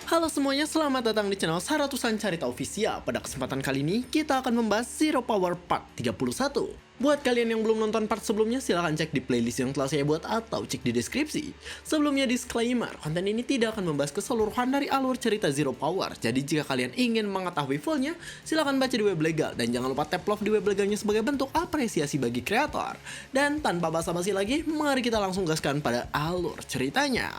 Halo semuanya, selamat datang di channel Saratusan Carita Official. Pada kesempatan kali ini, kita akan membahas Zero Power Part 31. Buat kalian yang belum nonton part sebelumnya, silahkan cek di playlist yang telah saya buat atau cek di deskripsi. Sebelumnya disclaimer, konten ini tidak akan membahas keseluruhan dari alur cerita Zero Power. Jadi jika kalian ingin mengetahui fullnya, silahkan baca di web legal. Dan jangan lupa tap love di web legalnya sebagai bentuk apresiasi bagi kreator. Dan tanpa basa-basi lagi, mari kita langsung gaskan pada alur ceritanya.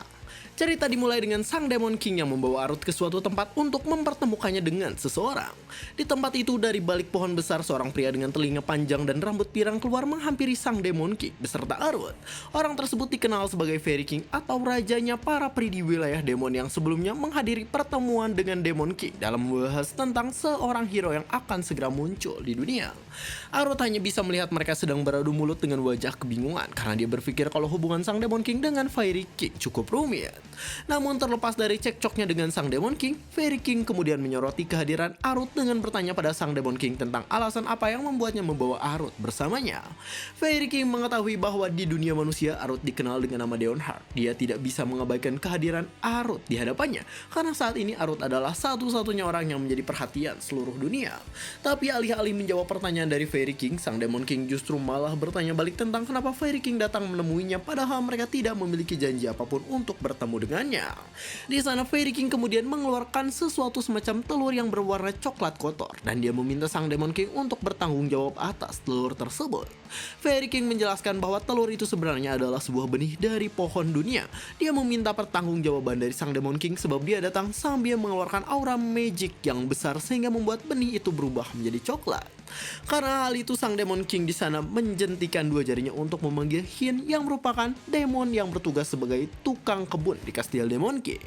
Cerita dimulai dengan sang Demon King yang membawa Arut ke suatu tempat untuk mempertemukannya dengan seseorang. Di tempat itu, dari balik pohon besar, seorang pria dengan telinga panjang dan rambut pirang keluar menghampiri sang Demon King beserta Arut. Orang tersebut dikenal sebagai Fairy King atau rajanya para peri di wilayah demon yang sebelumnya menghadiri pertemuan dengan Demon King dalam membahas tentang seorang hero yang akan segera muncul di dunia. Arut hanya bisa melihat mereka sedang beradu mulut dengan wajah kebingungan karena dia berpikir kalau hubungan sang Demon King dengan Fairy King cukup rumit. Namun terlepas dari cekcoknya dengan sang Demon King, Fairy King kemudian menyoroti kehadiran Arut dengan bertanya pada sang Demon King tentang alasan apa yang membuatnya membawa Arut bersamanya. Fairy King mengetahui bahwa di dunia manusia Arut dikenal dengan nama Deonheart. Dia tidak bisa mengabaikan kehadiran Arut di hadapannya karena saat ini Arut adalah satu-satunya orang yang menjadi perhatian seluruh dunia. Tapi alih-alih menjawab pertanyaan dari Fairy King, sang Demon King justru malah bertanya balik tentang kenapa Fairy King datang menemuinya padahal mereka tidak memiliki janji apapun untuk bertemu dengannya. Di sana Fairy King kemudian mengeluarkan sesuatu semacam telur yang berwarna coklat kotor dan dia meminta sang Demon King untuk bertanggung jawab atas telur tersebut. Fairy King menjelaskan bahwa telur itu sebenarnya adalah sebuah benih dari pohon dunia. Dia meminta pertanggungjawaban dari sang Demon King sebab dia datang sambil mengeluarkan aura magic yang besar sehingga membuat benih itu berubah menjadi coklat. Karena hal itu, sang Demon King di sana menjentikan dua jarinya untuk memanggil Hin yang merupakan demon yang bertugas sebagai tukang kebun di kastil Demon King.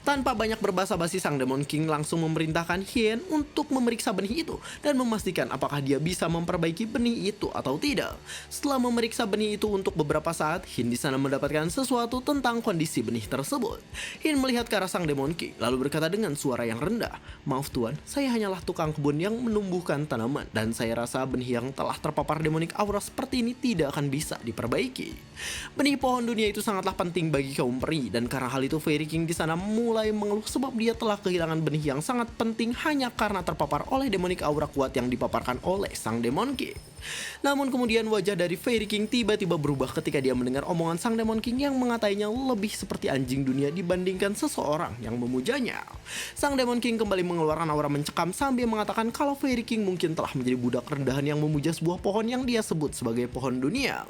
Tanpa banyak berbasa-basi, sang Demon King langsung memerintahkan Hin untuk memeriksa benih itu dan memastikan apakah dia bisa memperbaiki benih itu atau tidak. Setelah memeriksa benih itu untuk beberapa saat, Hin di sana mendapatkan sesuatu tentang kondisi benih tersebut. Hin melihat ke arah sang Demon King lalu berkata dengan suara yang rendah, "Maaf tuan, saya hanyalah tukang kebun yang menumbuhkan tanaman dan saya rasa benih yang telah terpapar demonic aura seperti ini tidak akan bisa diperbaiki." Benih pohon dunia itu sangatlah penting bagi kaum peri dan karena hal itu Fairy King di sana mulai mengeluh sebab dia telah kehilangan benih yang sangat penting hanya karena terpapar oleh demonic aura kuat yang dipaparkan oleh sang Demon King. Namun kemudian wajah dari Fairy King tiba-tiba berubah ketika dia mendengar omongan sang Demon King yang mengatainya lebih seperti anjing dunia dibandingkan seseorang yang memujanya. Sang Demon King kembali mengeluarkan aura mencekam sambil mengatakan kalau Fairy King mungkin telah menjadi budak rendahan yang memuja sebuah pohon yang dia sebut sebagai pohon dunia.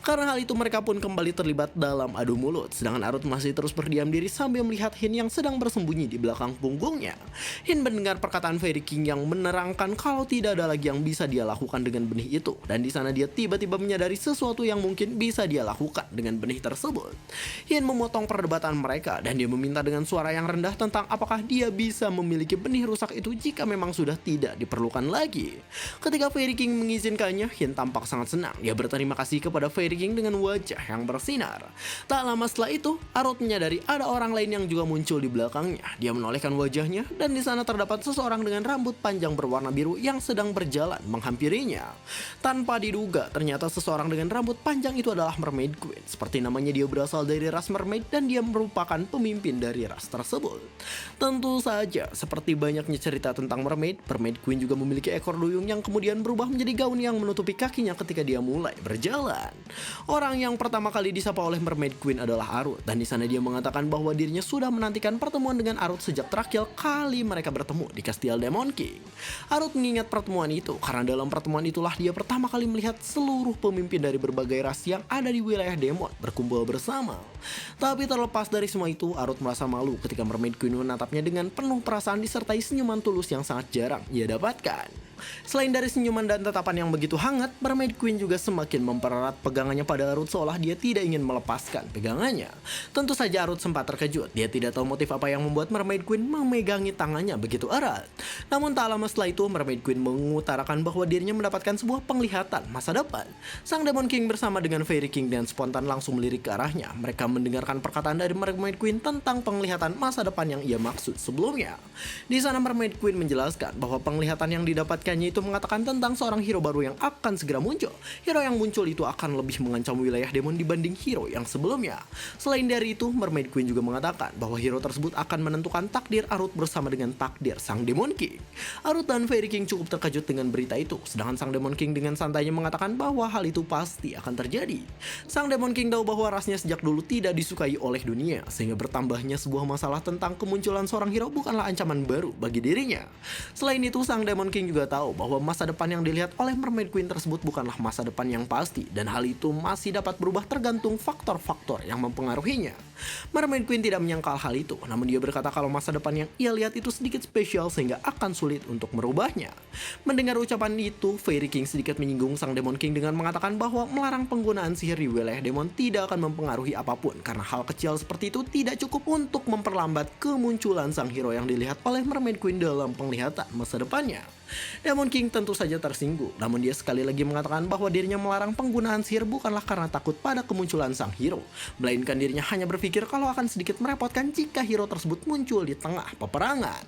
Karena hal itu mereka pun kembali terlibat dalam adu mulut, sedangkan Arut masih terus berdiam diri sambil melihat Hin yang sedang bersembunyi di belakang punggungnya. Hin mendengar perkataan Fairy King yang menerangkan kalau tidak ada lagi yang bisa dia lakukan dengan benih itu, dan di sana dia tiba-tiba menyadari sesuatu yang mungkin bisa dia lakukan dengan benih tersebut. Hin memotong perdebatan mereka dan dia meminta dengan suara yang rendah tentang apakah dia bisa memiliki benih rusak itu jika memang sudah tidak diperlukan lagi. Ketika Fairy King mengizinkannya, Hin tampak sangat senang. Dia berterima kasih kepada Fairy King dengan wajah yang bersinar. Tak lama setelah itu, Arut menyadari ada orang lain yang juga muncul di belakangnya. Dia menolehkan wajahnya dan di sana terdapat seseorang dengan rambut panjang berwarna biru yang sedang berjalan menghampirinya. Tanpa diduga, ternyata seseorang dengan rambut panjang itu adalah Mermaid Queen. Seperti namanya, dia berasal dari ras mermaid dan dia merupakan pemimpin dari ras tersebut. Tentu saja, seperti banyaknya cerita tentang mermaid, Mermaid Queen juga memiliki ekor duyung yang kemudian berubah menjadi gaun yang menutupi kakinya ketika dia mulai berjalan. Orang yang pertama kali disapa oleh Mermaid Queen adalah Arut, dan di sana dia mengatakan bahwa dirinya sudah menantikan pertemuan dengan Arut sejak terakhir kali mereka bertemu di kastil Demon King. Arut mengingat pertemuan itu karena dalam pertemuan itulah dia pertama kali melihat seluruh pemimpin dari berbagai ras yang ada di wilayah demon berkumpul bersama. Tapi terlepas dari semua itu, Arut merasa malu ketika Mermaid Queen menatapnya dengan penuh perasaan disertai senyuman tulus yang sangat jarang ia dapatkan. Selain dari senyuman dan tatapan yang begitu hangat, Mermaid Queen juga semakin mempererat pegangannya pada Arut seolah dia tidak ingin melepaskan pegangannya. Tentu saja Arut sempat terkejut. Dia tidak tahu motif apa yang membuat Mermaid Queen memegangi tangannya begitu erat. Namun tak lama setelah itu, Mermaid Queen mengutarakan bahwa dirinya mendapatkan sebuah penglihatan masa depan. Sang Demon King bersama dengan Fairy King dan spontan langsung melirik ke arahnya. Mereka mendengarkan perkataan dari Mermaid Queen tentang penglihatan masa depan yang ia maksud sebelumnya. Di sana Mermaid Queen menjelaskan bahwa penglihatan yang didapatkan memperhatikannya itu mengatakan tentang seorang hero baru yang akan segera muncul. Hero yang muncul itu akan lebih mengancam wilayah demon dibanding hero yang sebelumnya. Selain dari itu, Mermaid Queen juga mengatakan bahwa hero tersebut akan menentukan takdir Arut bersama dengan takdir sang Demon King. Arut dan Fairy King cukup terkejut dengan berita itu, sedangkan sang Demon King dengan santainya mengatakan bahwa hal itu pasti akan terjadi. Sang Demon King tahu bahwa rasnya sejak dulu tidak disukai oleh dunia, sehingga bertambahnya sebuah masalah tentang kemunculan seorang hero bukanlah ancaman baru bagi dirinya. Selain itu, sang Demon King juga tahu bahwa masa depan yang dilihat oleh Mermaid Queen tersebut bukanlah masa depan yang pasti, dan hal itu masih dapat berubah tergantung faktor-faktor yang mempengaruhinya. Mermaid Queen tidak menyangkal hal itu, namun dia berkata kalau masa depan yang ia lihat itu sedikit spesial sehingga akan sulit untuk merubahnya. Mendengar ucapan itu, Fairy King sedikit menyinggung sang Demon King dengan mengatakan bahwa melarang penggunaan sihir di wilayah demon tidak akan mempengaruhi apapun, karena hal kecil seperti itu tidak cukup untuk memperlambat kemunculan sang hero yang dilihat oleh Mermaid Queen dalam penglihatan masa depannya. Demon King tentu saja tersinggung, namun dia sekali lagi mengatakan bahwa dirinya melarang penggunaan sihir bukanlah karena takut pada kemunculan sang hero, melainkan dirinya hanya berpikir kalau akan sedikit merepotkan jika hero tersebut muncul di tengah peperangan.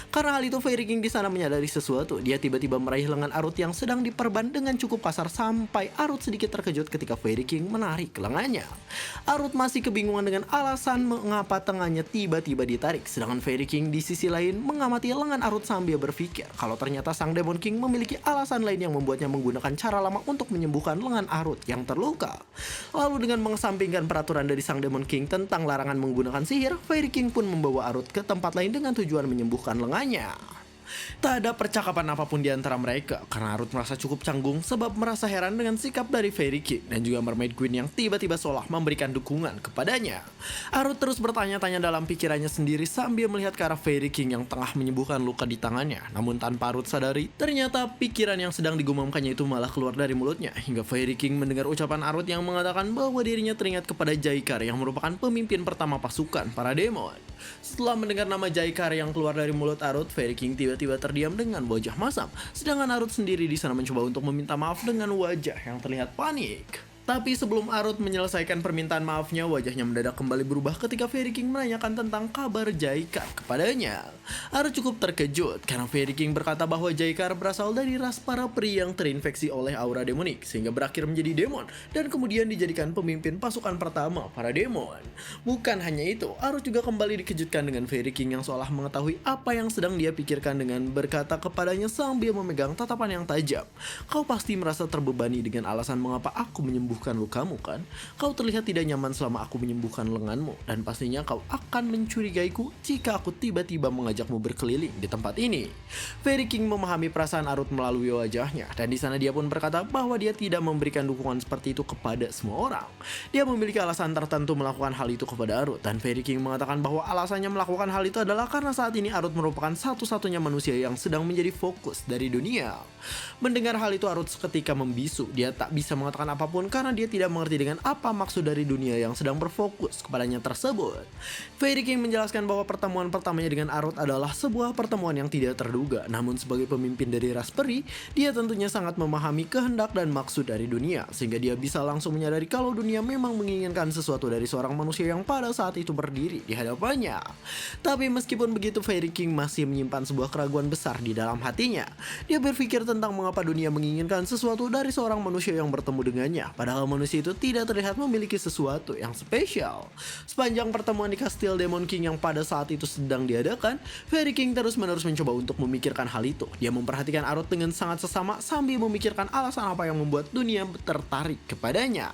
Karena hal itu, Fairy King di sana menyadari sesuatu. Dia tiba-tiba meraih lengan Arut yang sedang diperban dengan cukup kasar sampai Arut sedikit terkejut ketika Fairy King menarik lengannya. Arut masih kebingungan dengan alasan mengapa tangannya tiba-tiba ditarik, sedangkan Fairy King di sisi lain mengamati lengan Arut sambil berpikir kalau ternyata sang Demon King memiliki alasan lain yang membuatnya menggunakan cara lama untuk menyembuhkan lengan Arut yang terluka. Lalu dengan mengesampingkan peraturan dari sang Demon King tentang larangan menggunakan sihir, Fairy King pun membawa Arut ke tempat lain dengan tujuan menyembuhkan lengannya. Tak ada percakapan apapun di antara mereka karena Arut merasa cukup canggung sebab merasa heran dengan sikap dari Fairy King dan juga Mermaid Queen yang tiba-tiba seolah memberikan dukungan kepadanya. Arut terus bertanya-tanya dalam pikirannya sendiri sambil melihat ke arah Fairy King yang tengah menyembuhkan luka di tangannya. Namun tanpa Arut sadari, ternyata pikiran yang sedang digumamkannya itu malah keluar dari mulutnya, hingga Fairy King mendengar ucapan Arut yang mengatakan bahwa dirinya teringat kepada Jaikar yang merupakan pemimpin pertama pasukan para demon. Setelah mendengar nama Jaikar yang keluar dari mulut Arut, Fairy King tiba-tiba terdiam dengan wajah masam, sedangkan Arut sendiri di sana mencoba untuk meminta maaf dengan wajah yang terlihat panik. Tapi sebelum Arut menyelesaikan permintaan maafnya, wajahnya mendadak kembali berubah ketika Fairy King menanyakan tentang kabar Jaikar kepadanya. Arut cukup terkejut karena Fairy King berkata bahwa Jaikar berasal dari ras para peri yang terinfeksi oleh aura demonik sehingga berakhir menjadi demon dan kemudian dijadikan pemimpin pasukan pertama para demon. Bukan hanya itu, Arut juga kembali dikejutkan dengan Fairy King yang seolah mengetahui apa yang sedang dia pikirkan dengan berkata kepadanya sambil memegang tatapan yang tajam. Kau pasti merasa terbebani dengan alasan mengapa aku menyembuhkan lukamu kan? Kau terlihat tidak nyaman selama aku menyembuhkan lenganmu, dan pastinya kau akan mencurigaiku jika aku tiba-tiba mengajakmu berkeliling di tempat ini. Fairy King memahami perasaan Arut melalui wajahnya, dan di sana dia pun berkata bahwa dia tidak memberikan dukungan seperti itu kepada semua orang. Dia memiliki alasan tertentu melakukan hal itu kepada Arut, dan Fairy King mengatakan bahwa alasannya melakukan hal itu adalah karena saat ini Arut merupakan satu-satunya manusia yang sedang menjadi fokus dari dunia. Mendengar hal itu, Arut seketika membisu. Dia tak bisa mengatakan apapun karena dia tidak mengerti dengan apa maksud dari dunia yang sedang berfokus kepadanya tersebut. Fairy King menjelaskan bahwa pertemuan pertamanya dengan Arut adalah sebuah pertemuan yang tidak terduga, namun sebagai pemimpin dari ras peri, dia tentunya sangat memahami kehendak dan maksud dari dunia, sehingga dia bisa langsung menyadari kalau dunia memang menginginkan sesuatu dari seorang manusia yang pada saat itu berdiri di hadapannya. Tapi meskipun begitu, Fairy King masih menyimpan sebuah keraguan besar di dalam hatinya. Dia berpikir tentang mengapa dunia menginginkan sesuatu dari seorang manusia yang bertemu dengannya, padahal manusia itu tidak terlihat memiliki sesuatu yang spesial. Sepanjang pertemuan di Kastil Demon King yang pada saat itu sedang diadakan, Fairy King terus-menerus mencoba untuk memikirkan hal itu. Dia memperhatikan Arut dengan sangat sesama sambil memikirkan alasan apa yang membuat dunia tertarik kepadanya.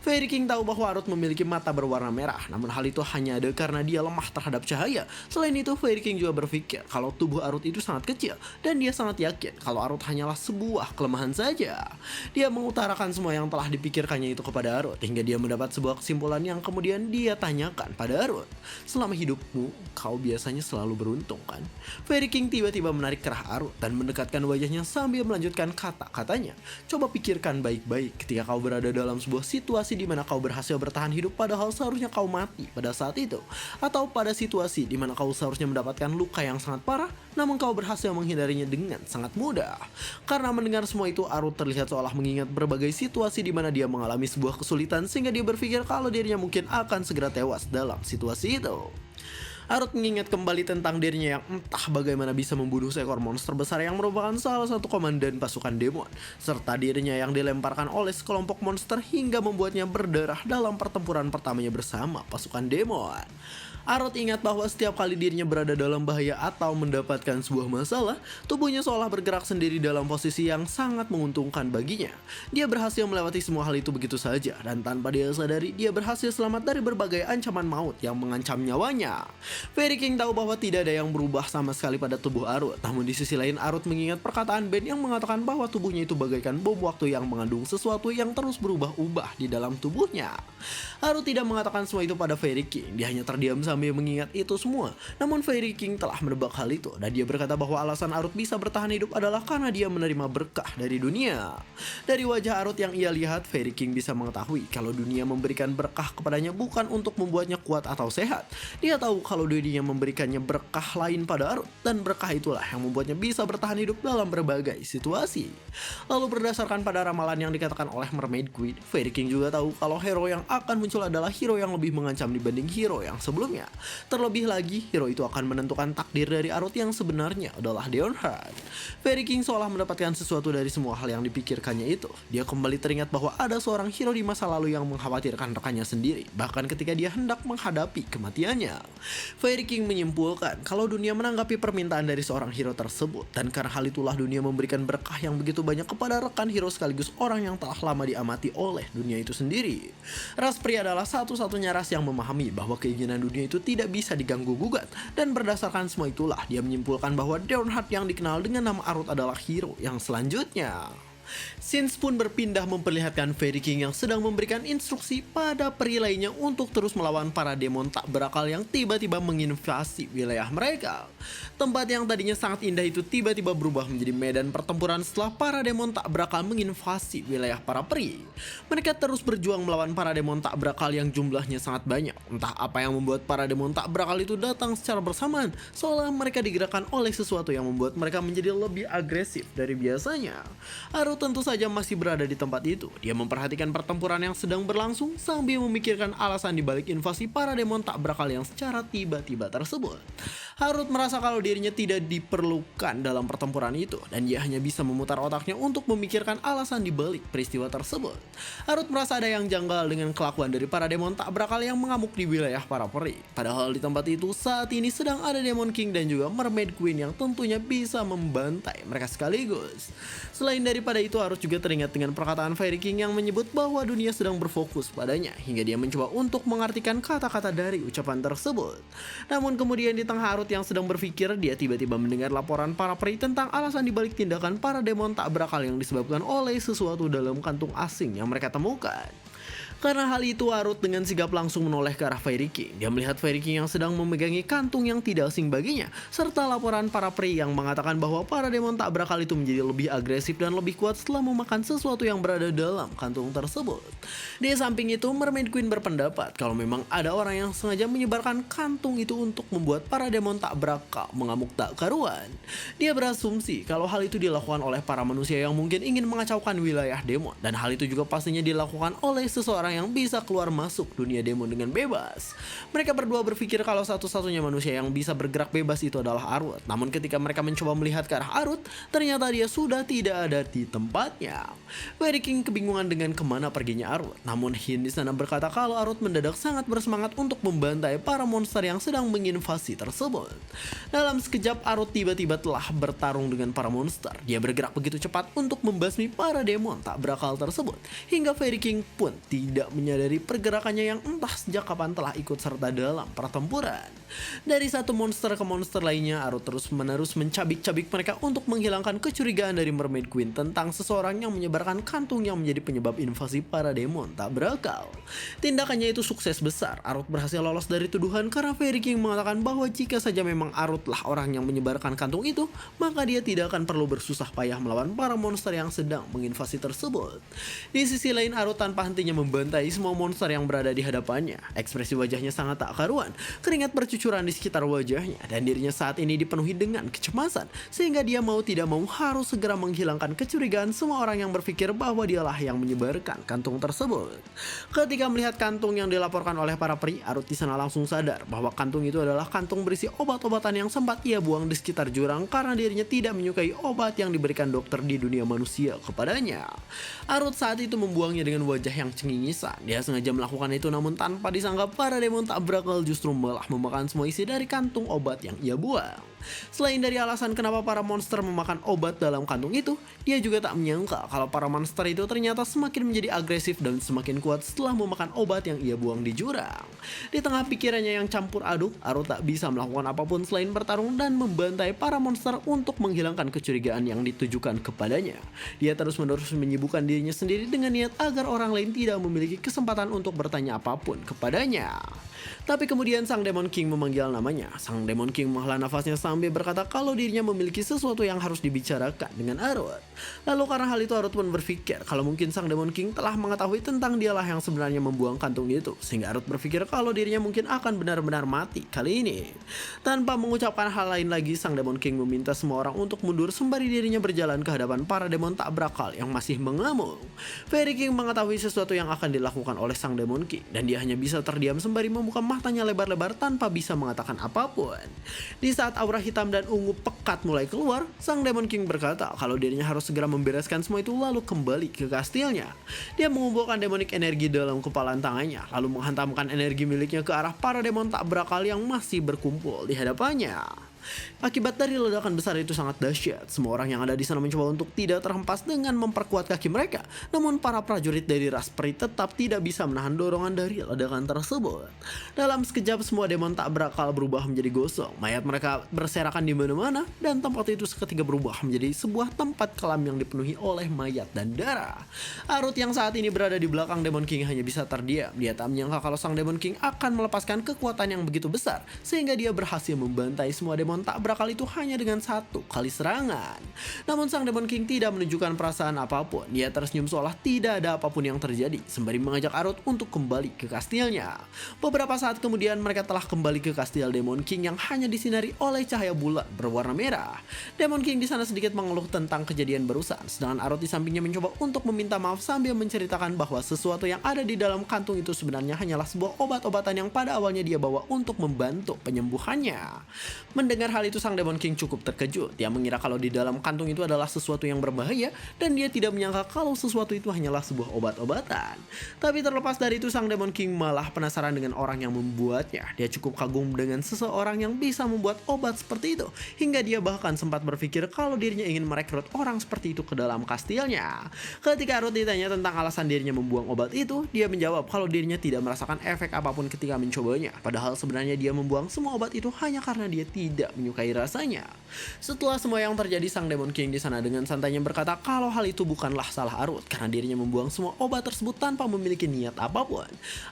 Fairy King tahu bahwa Arut memiliki mata berwarna merah, namun hal itu hanya ada karena dia lemah terhadap cahaya. Selain itu, Fairy King juga berpikir kalau tubuh Arut itu sangat kecil, dan dia sangat yakin kalau Arut hanyalah sebuah kelemahan saja. Dia mengutarakan semua yang telah dipikirkannya itu kepada Arut, hingga dia mendapat sebuah kesimpulan yang kemudian dia tanyakan pada Arut. Selama hidupmu, kau biasanya selalu beruntung kan? Fairy King tiba-tiba menarik kerah Arut dan mendekatkan wajahnya sambil melanjutkan kata-katanya. Coba pikirkan baik-baik ketika kau berada dalam sebuah situasi di mana kau berhasil bertahan hidup padahal seharusnya kau mati pada saat itu, atau pada situasi di mana kau seharusnya mendapatkan luka yang sangat parah namun kau berhasil menghindarinya dengan sangat mudah. Karena mendengar semua itu, Arut terlihat seolah mengingat berbagai situasi di mana dia mengalami sebuah kesulitan sehingga dia berpikir kalau dirinya mungkin akan segera tewas dalam situasi itu. Arut mengingat kembali tentang dirinya yang entah bagaimana bisa membunuh seekor monster besar yang merupakan salah satu komandan pasukan demon, serta dirinya yang dilemparkan oleh sekelompok monster hingga membuatnya berdarah dalam pertempuran pertamanya bersama pasukan demon. Arut ingat bahwa setiap kali dirinya berada dalam bahaya atau mendapatkan sebuah masalah, tubuhnya seolah bergerak sendiri dalam posisi yang sangat menguntungkan baginya. Dia berhasil melewati semua hal itu begitu saja, dan tanpa dia sadari, dia berhasil selamat dari berbagai ancaman maut yang mengancam nyawanya. Fairy King tahu bahwa tidak ada yang berubah sama sekali pada tubuh Arut, namun di sisi lain Arut mengingat perkataan Ben yang mengatakan bahwa tubuhnya itu bagaikan bom waktu yang mengandung sesuatu yang terus berubah-ubah di dalam tubuhnya. Arut tidak mengatakan semua itu pada Fairy King, dia hanya terdiam sambil mengingat itu semua. Namun Fairy King telah menebak hal itu, dan dia berkata bahwa alasan Arut bisa bertahan hidup adalah karena dia menerima berkah dari dunia. Dari wajah Arut yang ia lihat, Fairy King bisa mengetahui kalau dunia memberikan berkah kepadanya bukan untuk membuatnya kuat atau sehat. Dia tahu kalau dunia memberikannya berkah lain pada Arut, dan berkah itulah yang membuatnya bisa bertahan hidup dalam berbagai situasi. Lalu berdasarkan pada ramalan yang dikatakan oleh Mermaid Queen, Fairy King juga tahu kalau hero yang akan muncul adalah hero yang lebih mengancam dibanding hero yang sebelumnya. Terlebih lagi, hero itu akan menentukan takdir dari Arut yang sebenarnya adalah Leonhard. Fairy King seolah mendapatkan sesuatu dari semua hal yang dipikirkannya itu. Dia kembali teringat bahwa ada seorang hero di masa lalu yang mengkhawatirkan rekannya sendiri, bahkan ketika dia hendak menghadapi kematiannya. Fairy King menyimpulkan kalau dunia menanggapi permintaan dari seorang hero tersebut, dan karena hal itulah dunia memberikan berkah yang begitu banyak kepada rekan hero sekaligus orang yang telah lama diamati oleh dunia itu sendiri. Ras pria adalah satu-satunya ras yang memahami bahwa keinginan dunia itu tidak bisa diganggu-gugat, dan berdasarkan semua itulah dia menyimpulkan bahwa Leonhard yang dikenal dengan nama Arut adalah hero yang selanjutnya. Scenes pun berpindah memperlihatkan Fairy King yang sedang memberikan instruksi pada peri lainnya untuk terus melawan para demon tak berakal yang tiba-tiba menginvasi wilayah mereka. Tempat yang tadinya sangat indah itu tiba-tiba berubah menjadi medan pertempuran setelah para demon tak berakal menginvasi wilayah para peri. Mereka terus berjuang melawan para demon tak berakal yang jumlahnya sangat banyak. Entah apa yang membuat para demon tak berakal itu datang secara bersamaan, seolah mereka digerakkan oleh sesuatu yang membuat mereka menjadi lebih agresif dari biasanya. Arut tentu saja masih berada di tempat itu. Dia memperhatikan pertempuran yang sedang berlangsung sambil memikirkan alasan dibalik invasi para demon tak berakal yang secara tiba-tiba tersebut. Arut merasa kalau dirinya tidak diperlukan dalam pertempuran itu, dan dia hanya bisa memutar otaknya untuk memikirkan alasan dibalik peristiwa tersebut. Arut merasa ada yang janggal dengan kelakuan dari para demon tak berakal yang mengamuk di wilayah para peri. Padahal di tempat itu saat ini sedang ada Demon King dan juga Mermaid Queen yang tentunya bisa membantai mereka sekaligus. Selain daripada itu, Arut juga teringat dengan perkataan Fairy King yang menyebut bahwa dunia sedang berfokus padanya, hingga dia mencoba untuk mengartikan kata-kata dari ucapan tersebut. Namun kemudian di tengah Arut yang sedang berpikir, dia tiba-tiba mendengar laporan para peri tentang alasan dibalik tindakan para demon tak berakal yang disebabkan oleh sesuatu dalam kantung asing yang mereka temukan. Karena hal itu, Arut dengan sigap langsung menoleh ke arah Fairy King. Dia melihat Fairy King yang sedang memegangi kantung yang tidak asing baginya, serta laporan para peri yang mengatakan bahwa para demon tak berakal itu menjadi lebih agresif dan lebih kuat setelah memakan sesuatu yang berada dalam kantung tersebut. Di samping itu, Mermaid Queen berpendapat kalau memang ada orang yang sengaja menyebarkan kantung itu untuk membuat para demon tak berakal mengamuk tak karuan. Dia berasumsi kalau hal itu dilakukan oleh para manusia yang mungkin ingin mengacaukan wilayah demon, dan hal itu juga pastinya dilakukan oleh seseorang yang bisa keluar masuk dunia demon dengan bebas. Mereka berdua berpikir kalau satu-satunya manusia yang bisa bergerak bebas itu adalah Arut. Namun ketika mereka mencoba melihat ke arah Arut, ternyata dia sudah tidak ada di tempatnya. Fairy King kebingungan dengan kemana perginya Arut. Namun Hin di sana berkata kalau Arut mendadak sangat bersemangat untuk membantai para monster yang sedang menginvasi tersebut. Dalam sekejap, Arut tiba-tiba telah bertarung dengan para monster. Dia bergerak begitu cepat untuk membasmi para demon tak berakal tersebut, hingga Fairy King pun tidak menyadari pergerakannya yang entah sejak kapan telah ikut serta dalam pertempuran. Dari satu monster ke monster lainnya, Arut terus-menerus mencabik-cabik mereka untuk menghilangkan kecurigaan dari Mermaid Queen tentang seseorang yang menyebarkan kantung yang menjadi penyebab invasi para demon tak berakal. Tindakannya itu sukses besar. Arut berhasil lolos dari tuduhan karena Fairy King mengatakan bahwa jika saja memang Arutlah orang yang menyebarkan kantung itu, maka dia tidak akan perlu bersusah payah melawan para monster yang sedang menginvasi tersebut. Di sisi lain, Arut tanpa hentinya membantu membantai semua monster yang berada di hadapannya. Ekspresi wajahnya sangat tak karuan, keringat bercucuran di sekitar wajahnya, dan dirinya saat ini dipenuhi dengan kecemasan, sehingga dia mau tidak mau harus segera menghilangkan kecurigaan semua orang yang berpikir bahwa dialah yang menyebarkan kantung tersebut. Ketika melihat kantung yang dilaporkan oleh para peri, Arut di sana langsung sadar bahwa kantung itu adalah kantung berisi obat-obatan yang sempat ia buang di sekitar jurang karena dirinya tidak menyukai obat yang diberikan dokter di dunia manusia kepadanya. Arut saat itu membuangnya dengan wajah yang cengingisan. Dia sengaja melakukan itu, namun tanpa disangka para demon tak berakal justru malah memakan semua isi dari kantung obat yang ia buang. Selain dari alasan kenapa para monster memakan obat dalam kantung itu, dia juga tak menyangka kalau para monster itu ternyata semakin menjadi agresif dan semakin kuat setelah memakan obat yang ia buang di jurang. Di tengah pikirannya yang campur aduk, Arut tak bisa melakukan apapun selain bertarung dan membantai para monster untuk menghilangkan kecurigaan yang ditujukan kepadanya. Dia terus-menerus menyibukkan dirinya sendiri dengan niat agar orang lain tidak memiliki kesempatan untuk bertanya apapun kepadanya. Tapi kemudian Sang Demon King memanggil namanya. Sang Demon King menghela nafasnya sambil berkata kalau dirinya memiliki sesuatu yang harus dibicarakan dengan Arut. Lalu karena hal itu Arut pun berpikir kalau mungkin Sang Demon King telah mengetahui tentang dialah yang sebenarnya membuang kantung itu, sehingga Arut berpikir kalau dirinya mungkin akan benar-benar mati kali ini. Tanpa mengucapkan hal lain lagi, Sang Demon King meminta semua orang untuk mundur sembari dirinya berjalan ke hadapan para demon tak berakal yang masih mengamuk. Fairy King mengetahui sesuatu yang akan dilakukan oleh Sang Demon King, dan dia hanya bisa terdiam sembari membuka matanya lebar-lebar tanpa bisa mengatakan apapun. Di saat aura hitam dan ungu pekat mulai keluar, Sang Demon King berkata kalau dirinya harus segera membereskan semua itu lalu kembali ke kastilnya. Dia mengumpulkan demonic energi dalam kepalan tangannya, lalu menghantamkan energi miliknya ke arah para demon tak berakal yang masih berkumpul di hadapannya. Akibat dari ledakan besar itu sangat dahsyat. Semua orang yang ada di sana mencoba untuk tidak terhempas dengan memperkuat kaki mereka. Namun para prajurit dari ras peri tetap tidak bisa menahan dorongan dari ledakan tersebut. Dalam sekejap semua demon tak berakal berubah menjadi gosong. Mayat mereka berserakan di mana-mana dan tempat itu seketika berubah menjadi sebuah tempat kelam yang dipenuhi oleh mayat dan darah. Arut yang saat ini berada di belakang Demon King hanya bisa terdiam. Dia tak menyangka kalau Sang Demon King akan melepaskan kekuatan yang begitu besar sehingga dia berhasil membantai semua demon tak berakal itu hanya dengan satu kali serangan. Namun Sang Demon King tidak menunjukkan perasaan apapun. Dia tersenyum seolah tidak ada apapun yang terjadi sembari mengajak Arut untuk kembali ke kastilnya. Beberapa saat kemudian mereka telah kembali ke kastil Demon King yang hanya disinari oleh cahaya bulan berwarna merah. Demon King di sana sedikit mengeluh tentang kejadian barusan, sedangkan Arut di sampingnya mencoba untuk meminta maaf sambil menceritakan bahwa sesuatu yang ada di dalam kantung itu sebenarnya hanyalah sebuah obat-obatan yang pada awalnya dia bawa untuk membantu penyembuhannya. Mendengar hal itu Sang Demon King cukup terkejut. Dia mengira kalau di dalam kantung itu adalah sesuatu yang berbahaya dan dia tidak menyangka kalau sesuatu itu hanyalah sebuah obat-obatan. Tapi terlepas dari itu Sang Demon King malah penasaran dengan orang yang membuatnya. Dia cukup kagum dengan seseorang yang bisa membuat obat seperti itu, hingga dia bahkan sempat berpikir kalau dirinya ingin merekrut orang seperti itu ke dalam kastilnya. Ketika Arut ditanya tentang alasan dirinya membuang obat itu, dia menjawab kalau dirinya tidak merasakan efek apapun ketika mencobanya. Padahal sebenarnya dia membuang semua obat itu hanya karena dia tidak menyukai rasanya. Setelah semua yang terjadi, Sang Demon King di sana dengan santainya berkata kalau hal itu bukanlah salah Arut karena dirinya membuang semua obat tersebut tanpa memiliki niat apapun.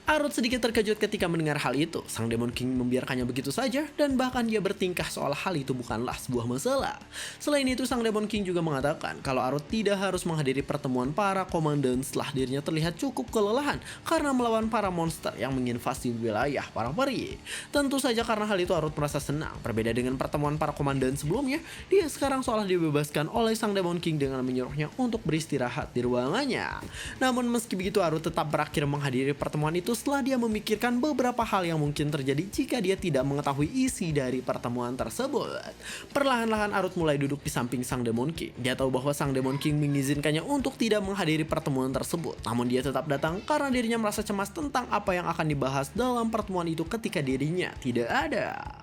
Arut sedikit terkejut ketika mendengar hal itu. Sang Demon King membiarkannya begitu saja dan bahkan dia bertingkah seolah hal itu bukanlah sebuah masalah. Selain itu Sang Demon King juga mengatakan kalau Arut tidak harus menghadiri pertemuan para komandan setelah dirinya terlihat cukup kelelahan karena melawan para monster yang menginvasi wilayah para peri. Tentu saja karena hal itu Arut merasa senang. Berbeda dengan pertemuan para komandan sebelumnya, dia sekarang seolah dibebaskan oleh Sang Demon King dengan menyuruhnya untuk beristirahat di ruangannya. Namun meski begitu Arut tetap berakhir menghadiri pertemuan itu setelah dia memikirkan beberapa hal yang mungkin terjadi jika dia tidak mengetahui isi dari pertemuan tersebut. Perlahan-lahan Arut mulai duduk di samping Sang Demon King. Dia tahu bahwa Sang Demon King mengizinkannya untuk tidak menghadiri pertemuan tersebut. Namun dia tetap datang karena dirinya merasa cemas tentang apa yang akan dibahas dalam pertemuan itu ketika dirinya tidak ada.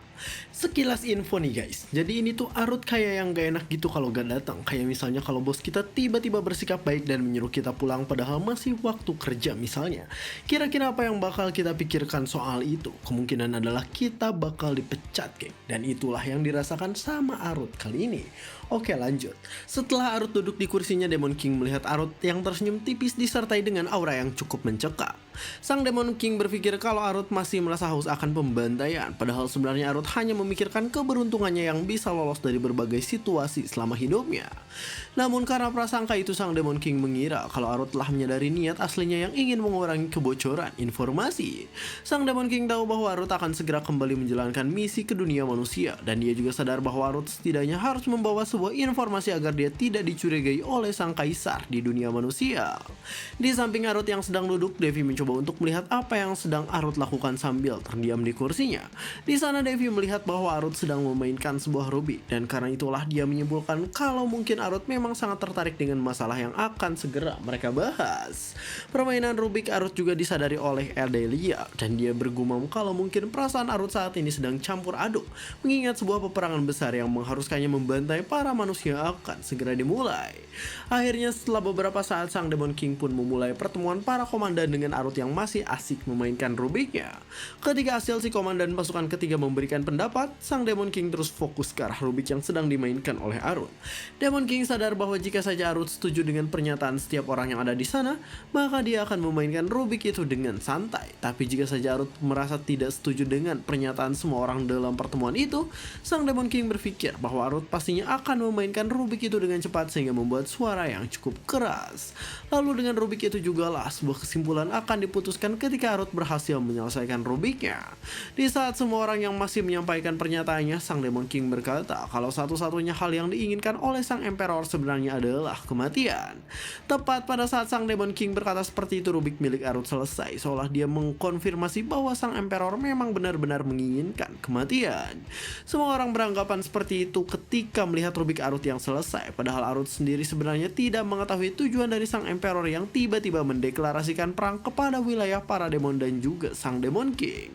Sekilas info nih guys, jadi ini tuh Arut kayak yang gak enak gitu kalau gak datang. Kayak misalnya kalau bos kita tiba-tiba bersikap baik dan menyuruh kita pulang padahal masih waktu kerja misalnya. Kira-kira apa yang bakal kita pikirkan soal itu? Kemungkinan adalah kita bakal dipecat geng. Dan itulah yang dirasakan sama Arut kali ini. Oke lanjut. Setelah Arut duduk di kursinya, Demon King melihat Arut yang tersenyum tipis disertai dengan aura yang cukup mencekam. Sang Demon King berpikir kalau Arut masih merasa haus akan pembantaian, padahal sebenarnya Arut hanya memikirkan keberuntungannya yang bisa lolos dari berbagai situasi selama hidupnya. Namun karena prasangka itu, Sang Demon King mengira kalau Arut telah menyadari niat aslinya yang ingin mengurangi kebocoran informasi. Sang Demon King tahu bahwa Arut akan segera kembali menjalankan misi ke dunia manusia, dan dia juga sadar bahwa Arut setidaknya harus membawa sebuah informasi agar dia tidak dicurigai oleh sang kaisar di dunia manusia. Di samping Arut yang sedang duduk, Devi mencoba untuk melihat apa yang sedang Arut lakukan sambil terdiam di kursinya. Di sana Devi melihat bahwa Arut sedang memainkan sebuah rubik, dan karena itulah dia menyimpulkan kalau mungkin Arut memang sangat tertarik dengan masalah yang akan segera mereka bahas. Permainan rubik Arut juga disadari oleh Adelia, dan dia bergumam kalau mungkin perasaan Arut saat ini sedang campur aduk, mengingat sebuah peperangan besar yang mengharuskannya membantai para manusia akan segera dimulai. Akhirnya setelah beberapa saat, Sang Demon King pun memulai pertemuan para komandan dengan Arut yang masih asik memainkan rubiknya. Ketika hasil si komandan pasukan ketiga memberikan pendapat, Sang Demon King terus fokus ke arah rubik yang sedang dimainkan oleh Arut. Demon King sadar bahwa jika saja Arut setuju dengan pernyataan setiap orang yang ada di sana, maka dia akan memainkan rubik itu dengan santai. Tapi jika saja Arut merasa tidak setuju dengan pernyataan semua orang dalam pertemuan itu, Sang Demon King berpikir bahwa Arut pastinya akan memainkan rubik itu dengan cepat sehingga membuat suara yang cukup keras. Lalu dengan rubik itu jugalah sebuah kesimpulan akan diputuskan ketika Arut berhasil menyelesaikan rubiknya. Di saat semua orang yang masih menyampaikan pernyataannya, Sang Demon King berkata kalau satu-satunya hal yang diinginkan oleh Sang Emperor sebenarnya adalah kematian. Tepat pada saat Sang Demon King berkata seperti itu, rubik milik Arut selesai, seolah dia mengkonfirmasi bahwa Sang Emperor memang benar-benar menginginkan kematian. Semua orang beranggapan seperti itu ketika melihat rubik Arut yang selesai, padahal Arut sendiri sebenarnya tidak mengetahui tujuan dari Sang Emperor yang tiba-tiba mendeklarasikan perang kepada wilayah para demon dan juga Sang Demon King.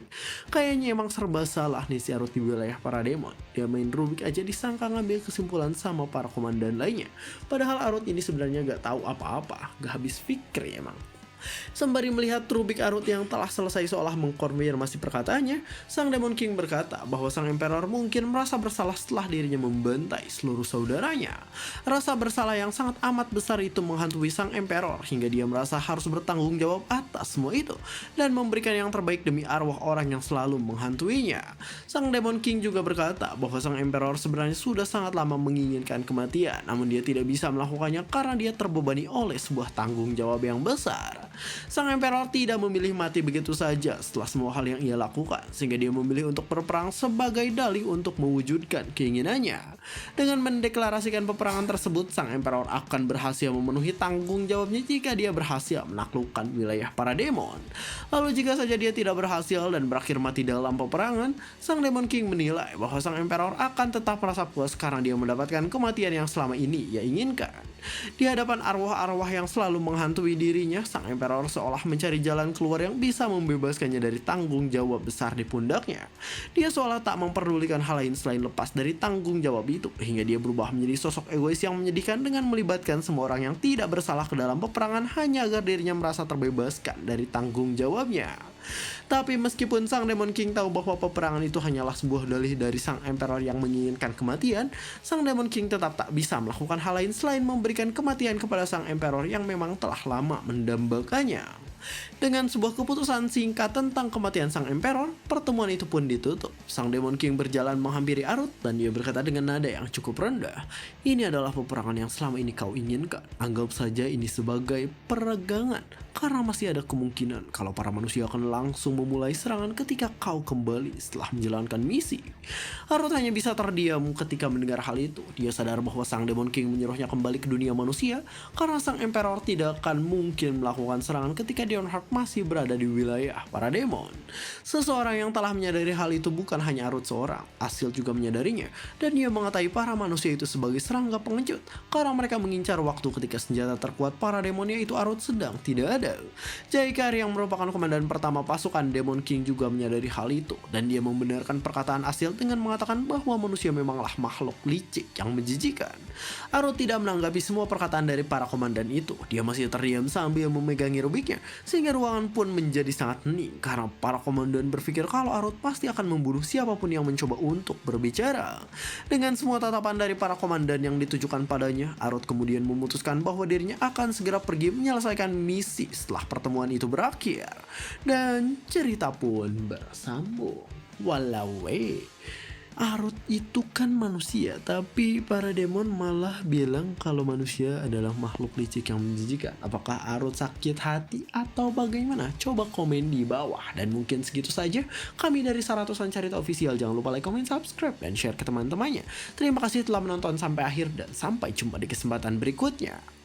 Kayaknya emang serba salah nih si Arut di wilayah para demon. Dia main rubik aja disangka ngambil kesimpulan sama para komandan lainnya, padahal Arut ini sebenarnya gak tahu apa-apa, gak habis pikir emang. Sembari melihat rubik Arut yang telah selesai seolah mengkonfirmasi perkataannya, Sang Demon King berkata bahwa Sang Emperor mungkin merasa bersalah setelah dirinya membantai seluruh saudaranya. Rasa bersalah yang sangat amat besar itu menghantui Sang Emperor hingga dia merasa harus bertanggung jawab atas semua itu dan memberikan yang terbaik demi arwah orang yang selalu menghantuinya. Sang Demon King juga berkata bahwa Sang Emperor sebenarnya sudah sangat lama menginginkan kematian, namun dia tidak bisa melakukannya karena dia terbebani oleh sebuah tanggung jawab yang besar. Sang Emperor tidak memilih mati begitu saja setelah semua hal yang ia lakukan, sehingga dia memilih untuk berperang sebagai dalih untuk mewujudkan keinginannya. Dengan mendeklarasikan peperangan tersebut, Sang Emperor akan berhasil memenuhi tanggung jawabnya jika dia berhasil menaklukkan wilayah para demon. Lalu jika saja dia tidak berhasil dan berakhir mati dalam peperangan, Sang Demon King menilai bahwa Sang Emperor akan tetap merasa puas karena dia mendapatkan kematian yang selama ini ia inginkan. Di hadapan arwah-arwah yang selalu menghantui dirinya, Sang Emperor seolah mencari jalan keluar yang bisa membebaskannya dari tanggung jawab besar di pundaknya. Dia seolah tak memperdulikan hal lain selain lepas dari tanggung jawab itu, hingga dia berubah menjadi sosok egois yang menyedihkan dengan melibatkan semua orang yang tidak bersalah ke dalam peperangan hanya agar dirinya merasa terbebaskan dari tanggung jawabnya. Tapi meskipun Sang Demon King tahu bahwa peperangan itu hanyalah sebuah dalih dari Sang Emperor yang menginginkan kematian, Sang Demon King tetap tak bisa melakukan hal lain selain memberikan kematian kepada Sang Emperor yang memang telah lama mendambakannya. Dengan sebuah keputusan singkat tentang kematian Sang Emperor, pertemuan itu pun ditutup. Sang Demon King berjalan menghampiri Arut dan dia berkata dengan nada yang cukup rendah, "Ini adalah peperangan yang selama ini kau inginkan. Anggap saja ini sebagai peregangan, karena masih ada kemungkinan kalau para manusia akan langsung memulai serangan ketika kau kembali setelah menjalankan misi." Arut hanya bisa terdiam ketika mendengar hal itu. Dia sadar bahwa Sang Demon King menyuruhnya kembali ke dunia manusia karena Sang Emperor tidak akan mungkin melakukan serangan ketika Leonhard masih berada di wilayah para demon. Seseorang yang telah menyadari hal itu bukan hanya Arut seorang, Asil juga menyadarinya, dan dia mengatai para manusia itu sebagai serangga pengecut karena mereka mengincar waktu ketika senjata terkuat para demon yaitu Arut sedang tidak ada. Jaikar yang merupakan komandan pertama pasukan Demon King juga menyadari hal itu, dan dia membenarkan perkataan Asil dengan mengatakan bahwa manusia memanglah makhluk licik yang menjijikan. Arut tidak menanggapi semua perkataan dari para komandan itu. Dia masih terdiam sambil memegangi rubiknya sehingga ruangan pun menjadi sangat hening karena para komandan berpikir kalau Arut pasti akan membunuh siapapun yang mencoba untuk berbicara. Dengan semua tatapan dari para komandan yang ditujukan padanya, Arut kemudian memutuskan bahwa dirinya akan segera pergi menyelesaikan misi setelah pertemuan itu berakhir. Dan cerita pun bersambung. Walau Arut itu kan manusia, tapi para demon malah bilang kalau manusia adalah makhluk licik yang menjijikan. Apakah Arut sakit hati atau bagaimana? Coba komen di bawah. Dan mungkin segitu saja kami dari Saratusan Carita Official. Jangan lupa like, comment, subscribe, dan share ke teman-temannya. Terima kasih telah menonton sampai akhir dan sampai jumpa di kesempatan berikutnya.